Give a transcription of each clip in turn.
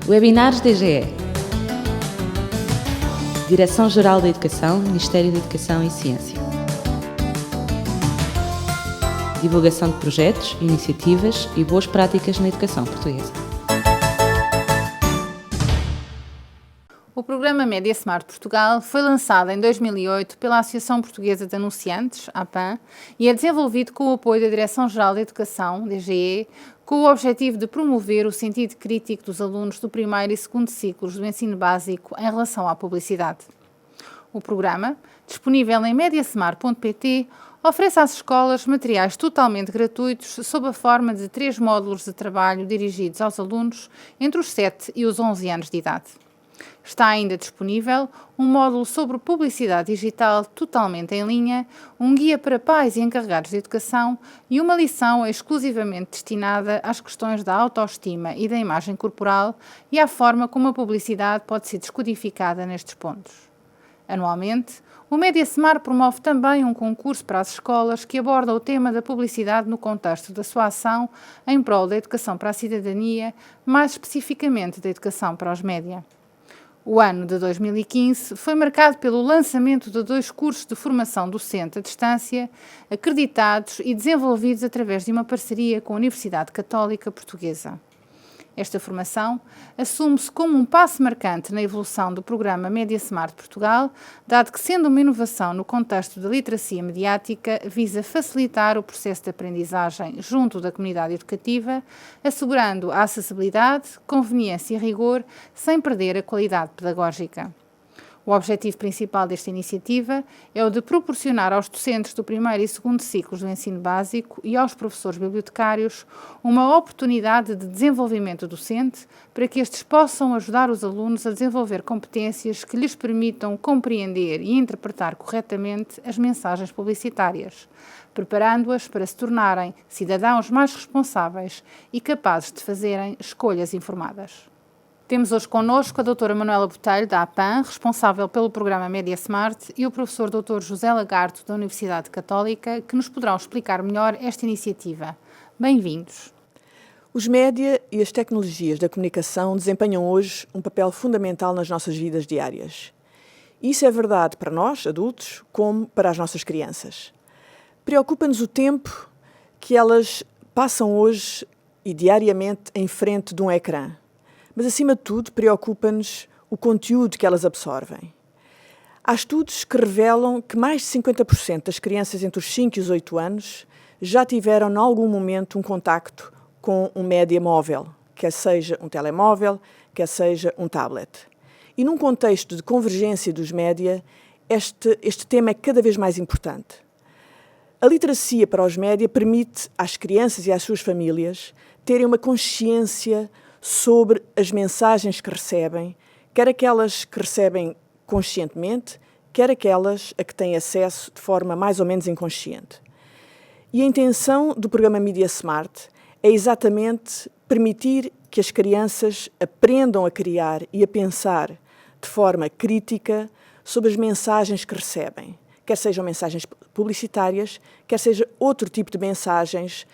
Webinars DGE. Direção-Geral da Educação, Ministério da Educação e Ciência. Divulgação de projetos, iniciativas e boas práticas na educação portuguesa. O programa Média Smart Portugal foi lançado em 2008 pela Associação Portuguesa de Anunciantes, APAN, e é desenvolvido com o apoio da Direção-Geral da Educação, DGE, com o objetivo de promover o sentido crítico dos alunos do primeiro e segundo ciclos do ensino básico em relação à publicidade. O programa, disponível em mediasmart.pt, oferece às escolas materiais totalmente gratuitos sob a forma de 3 módulos de trabalho dirigidos aos alunos entre os 7 e os 11 anos de idade. Está ainda disponível um módulo sobre publicidade digital totalmente em linha, um guia para pais e encarregados de educação e uma lição exclusivamente destinada às questões da autoestima e da imagem corporal e à forma como a publicidade pode ser descodificada nestes pontos. Anualmente, o MediaSmart promove também um concurso para as escolas que aborda o tema da publicidade no contexto da sua ação em prol da educação para a cidadania, mais especificamente da educação para os média. O ano de 2015 foi marcado pelo lançamento de 2 cursos de formação docente à distância, acreditados e desenvolvidos através de uma parceria com a Universidade Católica Portuguesa. Esta formação assume-se como um passo marcante na evolução do programa Média Smart Portugal, dado que, sendo uma inovação no contexto da literacia mediática, visa facilitar o processo de aprendizagem junto da comunidade educativa, assegurando a acessibilidade, conveniência e rigor, sem perder a qualidade pedagógica. O objetivo principal desta iniciativa é o de proporcionar aos docentes do primeiro e segundo ciclos do ensino básico e aos professores bibliotecários uma oportunidade de desenvolvimento docente para que estes possam ajudar os alunos a desenvolver competências que lhes permitam compreender e interpretar corretamente as mensagens publicitárias, preparando-as para se tornarem cidadãos mais responsáveis e capazes de fazerem escolhas informadas. Temos hoje connosco a doutora Manuela Botelho, da APAN, responsável pelo programa Média Smart, e o professor Dr. José Lagarto, da Universidade Católica, que nos poderão explicar melhor esta iniciativa. Bem-vindos. Os média e as tecnologias da comunicação desempenham hoje um papel fundamental nas nossas vidas diárias. Isso é verdade para nós, adultos, como para as nossas crianças. Preocupa-nos o tempo que elas passam hoje e diariamente em frente de um ecrã. Mas, acima de tudo, preocupa-nos o conteúdo que elas absorvem. Há estudos que revelam que mais de 50% das crianças entre os 5 e os 8 anos já tiveram, em algum momento, um contacto com um média móvel, quer seja um telemóvel, quer seja um tablet. E num contexto de convergência dos média, este tema é cada vez mais importante. A literacia para os média permite às crianças e às suas famílias terem uma consciência sobre as mensagens que recebem, quer aquelas que recebem conscientemente, quer aquelas a que têm acesso de forma mais ou menos inconsciente. E a intenção do programa Média Smart é exatamente permitir que as crianças aprendam a criar e a pensar de forma crítica sobre as mensagens que recebem, quer sejam mensagens publicitárias, quer seja outro tipo de mensagens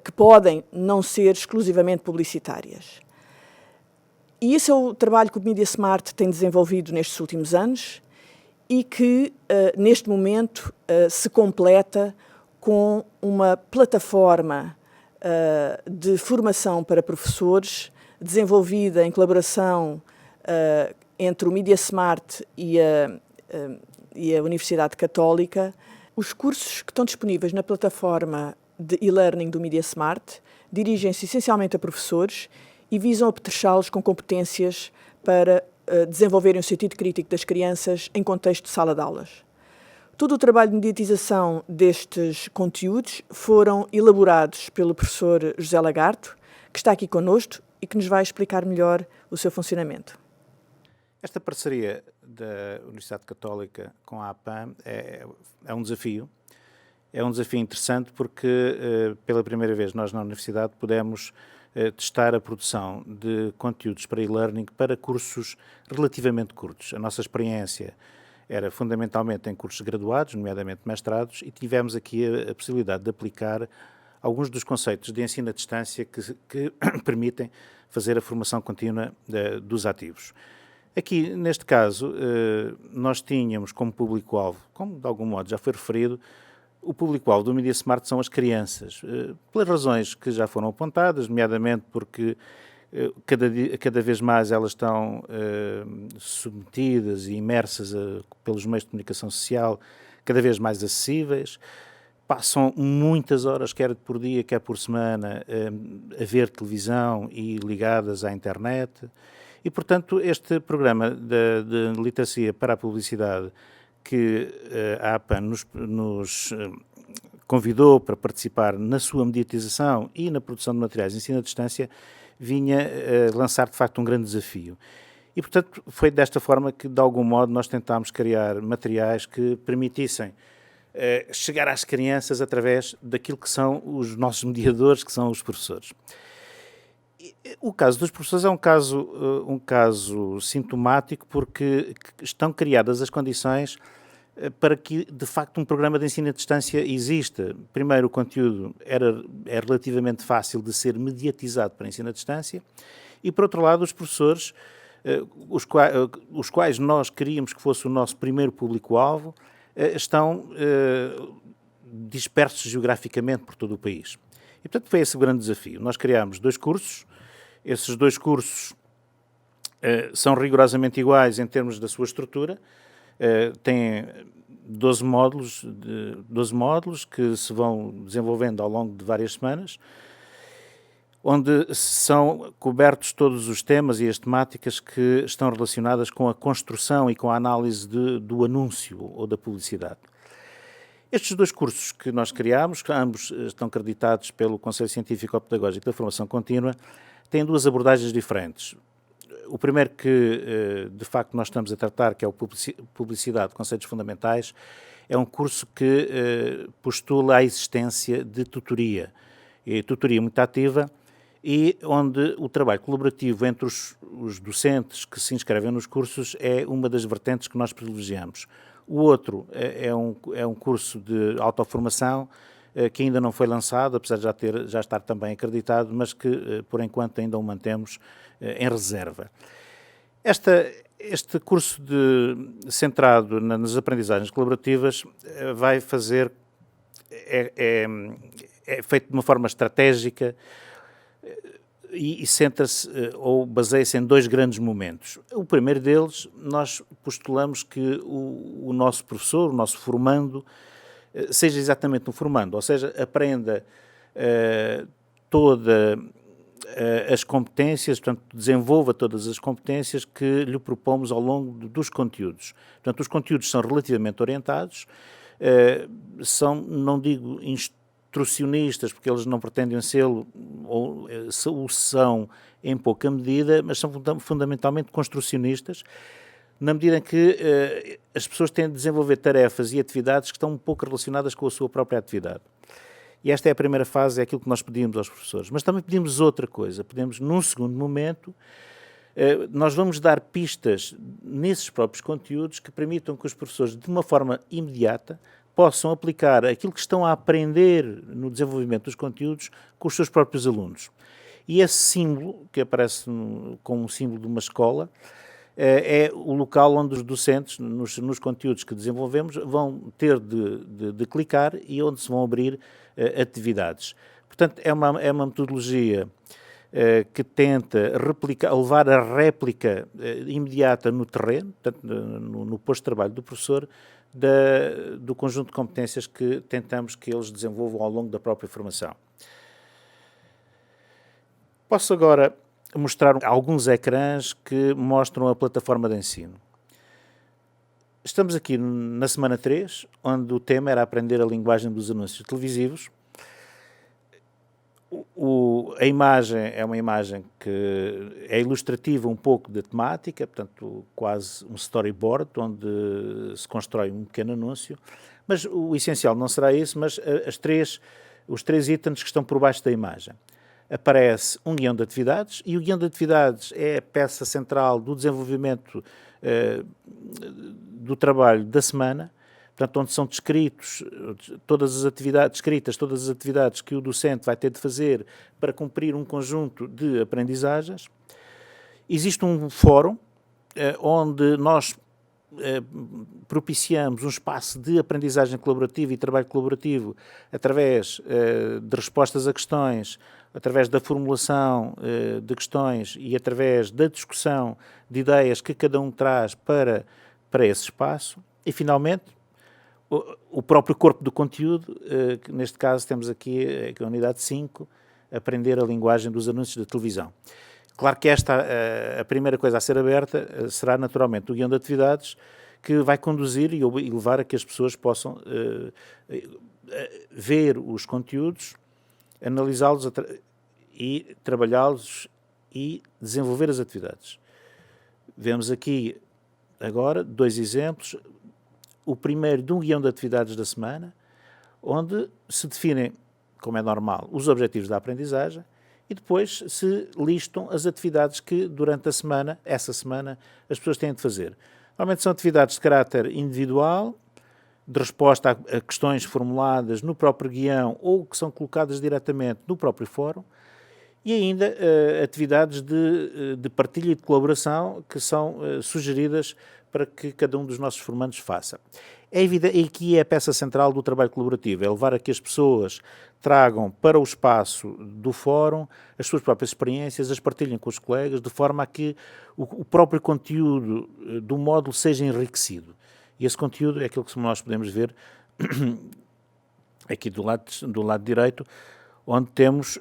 que podem não ser exclusivamente publicitárias. E esse é o trabalho que o Média Smart tem desenvolvido nestes últimos anos e que, neste momento, se completa com uma plataforma de formação para professores, desenvolvida em colaboração entre o Média Smart e a Universidade Católica. Os cursos que estão disponíveis na plataforma de e-learning do Média Smart dirigem-se essencialmente a professores e visam apetrechá-los com competências para desenvolverem o sentido crítico das crianças em contexto de sala de aulas. Todo o trabalho de mediatização destes conteúdos foram elaborados pelo professor José Lagarto, que está aqui connosco e que nos vai explicar melhor o seu funcionamento. Esta parceria da Universidade Católica com a APAN é um desafio. É um desafio interessante porque, pela primeira vez, nós na Universidade pudemos testar a produção de conteúdos para e-learning para cursos relativamente curtos. A nossa experiência era fundamentalmente em cursos graduados, nomeadamente mestrados, e tivemos aqui a possibilidade de aplicar alguns dos conceitos de ensino à distância que permitem fazer a formação contínua dos ativos. Aqui, neste caso, nós tínhamos como público-alvo, como de algum modo já foi referido, o público-alvo do Media Smart são as crianças, pelas razões que já foram apontadas, nomeadamente porque cada vez mais elas estão submetidas e imersas pelos meios de comunicação social, cada vez mais acessíveis, passam muitas horas, quer por dia, quer por semana, a ver televisão e ligadas à internet. E, portanto, este programa de literacia para a publicidade que a APAN nos convidou para participar na sua mediatização e na produção de materiais de ensino à distância, vinha lançar, de facto, um grande desafio. E, portanto, foi desta forma que, de algum modo, nós tentámos criar materiais que permitissem chegar às crianças através daquilo que são os nossos mediadores, que são os professores. O caso dos professores é um caso sintomático porque estão criadas as condições para que, de facto, um programa de ensino à distância exista. Primeiro, o conteúdo é relativamente fácil de ser mediatizado para ensino à distância e, por outro lado, os professores, os quais nós queríamos que fosse o nosso primeiro público-alvo, estão dispersos geograficamente por todo o país. E, portanto, foi esse o grande desafio. Nós criámos 2 cursos. Esses 2 cursos são rigorosamente iguais em termos da sua estrutura. Têm 12 módulos que se vão desenvolvendo ao longo de várias semanas, onde são cobertos todos os temas e as temáticas que estão relacionadas com a construção e com a análise do anúncio ou da publicidade. Estes 2 cursos que nós criámos, que ambos estão acreditados pelo Conselho Científico-Pedagógico da Formação Contínua, têm 2 abordagens diferentes. O primeiro que, de facto, nós estamos a tratar, que é o Publicidade, Conceitos Fundamentais, é um curso que postula a existência de tutoria, e tutoria muito ativa, e onde o trabalho colaborativo entre os docentes que se inscrevem nos cursos é uma das vertentes que nós privilegiamos. O outro é um curso de autoformação que ainda não foi lançado, apesar de já estar também acreditado, mas que, por enquanto, ainda o mantemos em reserva. Este curso centrado nas aprendizagens colaborativas vai fazer, é feito de uma forma estratégica e centra-se ou baseia-se em 2 grandes momentos. O primeiro deles, nós postulamos que o nosso professor, o nosso formando, seja exatamente um formando, ou seja, aprenda todas as competências, portanto, desenvolva todas as competências que lhe propomos ao longo dos conteúdos. Portanto, os conteúdos são relativamente orientados, são, não digo instrucionistas, porque eles não pretendem ser-lo, ou são em pouca medida, mas são fundamentalmente construcionistas, na medida em que as pessoas têm de desenvolver tarefas e atividades que estão um pouco relacionadas com a sua própria atividade. E esta é a primeira fase, é aquilo que nós pedimos aos professores. Mas também pedimos outra coisa, pedimos, num segundo momento, nós vamos dar pistas nesses próprios conteúdos que permitam que os professores, de uma forma imediata, possam aplicar aquilo que estão a aprender no desenvolvimento dos conteúdos com os seus próprios alunos. E esse símbolo, que aparece como um símbolo de uma escola, é o local onde os docentes, nos conteúdos que desenvolvemos, vão ter de clicar e onde se vão abrir atividades. Portanto, é uma metodologia que tenta levar a réplica imediata no terreno, portanto, no posto de trabalho do professor, do conjunto de competências que tentamos que eles desenvolvam ao longo da própria formação. Posso agora mostrar alguns ecrãs que mostram a plataforma de ensino. Estamos aqui na semana 3, onde o tema era aprender a linguagem dos anúncios televisivos. A imagem é uma imagem que é ilustrativa um pouco da temática, portanto, quase um storyboard, onde se constrói um pequeno anúncio, mas o essencial não será isso, mas os 3 itens que estão por baixo da imagem. Aparece um guião de atividades, e o guião de atividades é a peça central do desenvolvimento do trabalho da semana. portanto, onde são descritas todas as atividades que o docente vai ter de fazer para cumprir um conjunto de aprendizagens. Existe um fórum onde nós propiciamos um espaço de aprendizagem colaborativa e trabalho colaborativo através de respostas a questões, através da formulação de questões e através da discussão de ideias que cada um traz para esse espaço. E, finalmente, o próprio corpo do conteúdo, que neste caso temos aqui a unidade 5, aprender a linguagem dos anúncios da televisão. Claro que esta, a primeira coisa a ser aberta será naturalmente o guião de atividades, que vai conduzir e levar a que as pessoas possam ver os conteúdos, analisá-los e trabalhá-los e desenvolver as atividades. Vemos aqui agora 2 exemplos. O primeiro de um guião de atividades da semana, onde se definem, como é normal, os objetivos da aprendizagem e depois se listam as atividades que durante a semana, essa semana, as pessoas têm de fazer. Normalmente são atividades de caráter individual, de resposta a questões formuladas no próprio guião ou que são colocadas diretamente no próprio fórum, e ainda atividades de partilha e de colaboração que são sugeridas para que cada um dos nossos formandos faça. É evidente, e aqui é a peça central do trabalho colaborativo, é levar a que as pessoas tragam para o espaço do fórum as suas próprias experiências, as partilhem com os colegas, de forma a que o próprio conteúdo do módulo seja enriquecido. E esse conteúdo é aquilo que nós podemos ver aqui do lado direito, onde temos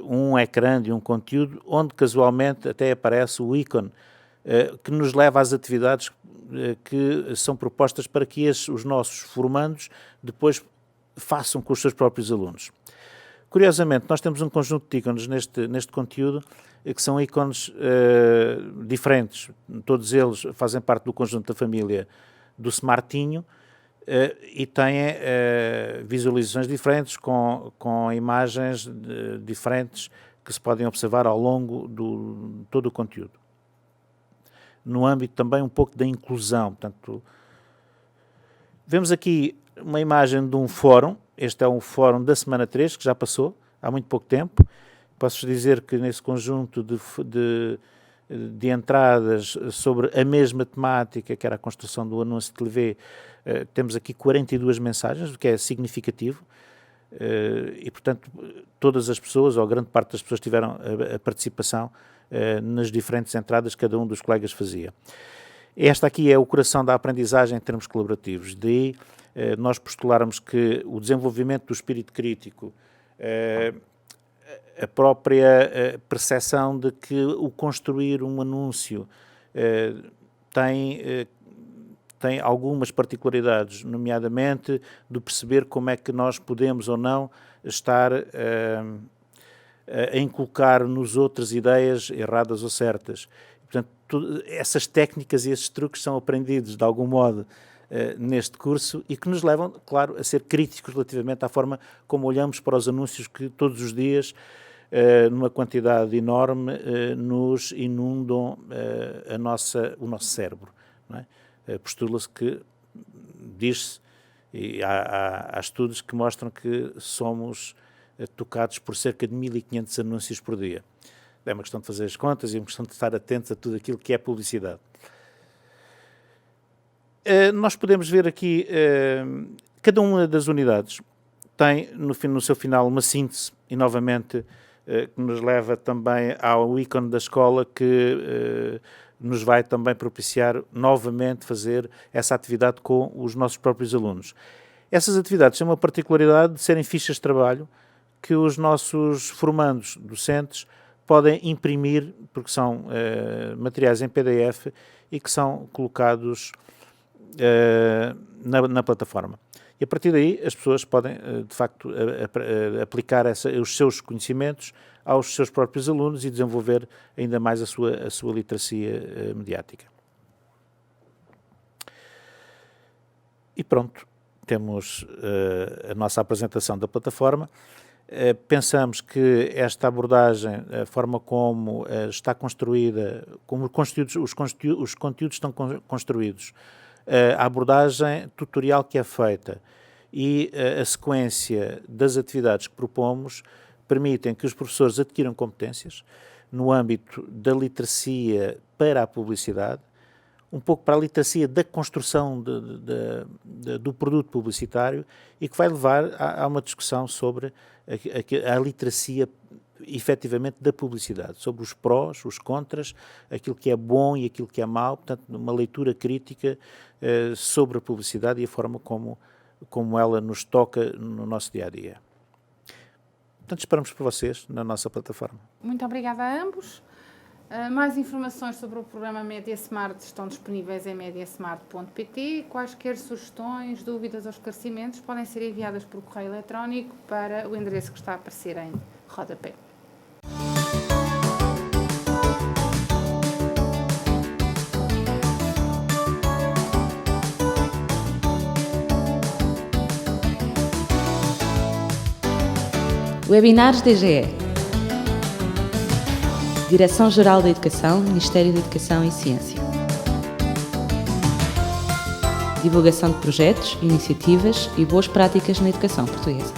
um ecrã de um conteúdo, onde casualmente até aparece o ícone que nos leva às atividades que são propostas para que os nossos formandos depois façam com os seus próprios alunos. Curiosamente, nós temos um conjunto de ícones neste conteúdo, que são ícones diferentes. Todos eles fazem parte do conjunto da família do Smartinho e têm visualizações diferentes, com imagens diferentes que se podem observar ao longo de todo o conteúdo. No âmbito também um pouco da inclusão. Portanto, vemos aqui uma imagem de um fórum. Este é um fórum da semana 3, que já passou, há muito pouco tempo. Posso-vos dizer que nesse conjunto de entradas sobre a mesma temática, que era a construção do anúncio de TV, temos aqui 42 mensagens, o que é significativo. E, portanto, todas as pessoas, ou grande parte das pessoas, tiveram a participação nas diferentes entradas que cada um dos colegas fazia. Esta aqui é o coração da aprendizagem em termos colaborativos. Daí nós postularmos que o desenvolvimento do espírito crítico, a própria percepção de que o construir um anúncio tem algumas particularidades, nomeadamente de perceber como é que nós podemos ou não estar a inculcar nos outros ideias erradas ou certas. Portanto, essas técnicas e esses truques são aprendidos de algum modo neste curso e que nos levam, claro, a ser críticos relativamente à forma como olhamos para os anúncios que todos os dias, numa quantidade enorme, nos inundam o nosso cérebro. Não é? Postula-se que, diz-se, e há estudos que mostram que somos tocados por cerca de 1.500 anúncios por dia. É uma questão de fazer as contas e uma questão de estar atentos a tudo aquilo que é publicidade. Nós podemos ver aqui, cada uma das unidades tem no seu final uma síntese e novamente que nos leva também ao ícone da escola que nos vai também propiciar novamente fazer essa atividade com os nossos próprios alunos. Essas atividades têm uma particularidade de serem fichas de trabalho que os nossos formandos docentes podem imprimir, porque são materiais em PDF e que são colocados na plataforma. E a partir daí as pessoas podem, de facto, aplicar os seus conhecimentos aos seus próprios alunos e desenvolver ainda mais a sua literacia mediática. E pronto, temos a nossa apresentação da plataforma. Pensamos que esta abordagem, a forma como está construída, como os conteúdos estão construídos, a abordagem tutorial que é feita e a sequência das atividades que propomos permitem que os professores adquiram competências no âmbito da literacia para a publicidade, um pouco para a literacia da construção do produto publicitário e que vai levar a uma discussão sobre a literacia efetivamente da publicidade, sobre os prós, os contras, aquilo que é bom e aquilo que é mau, portanto, uma leitura crítica sobre a publicidade e a forma como ela nos toca no nosso dia-a-dia. Portanto, esperamos por vocês na nossa plataforma. Muito obrigada a ambos. Mais informações sobre o programa Média Smart estão disponíveis em mediasmart.pt. Quaisquer sugestões, dúvidas ou esclarecimentos podem ser enviadas por correio eletrónico para o endereço que está a aparecer em rodapé. Webinars DGE. Direção-Geral da Educação, Ministério da Educação e Ciência. Divulgação de projetos, iniciativas e boas práticas na educação portuguesa.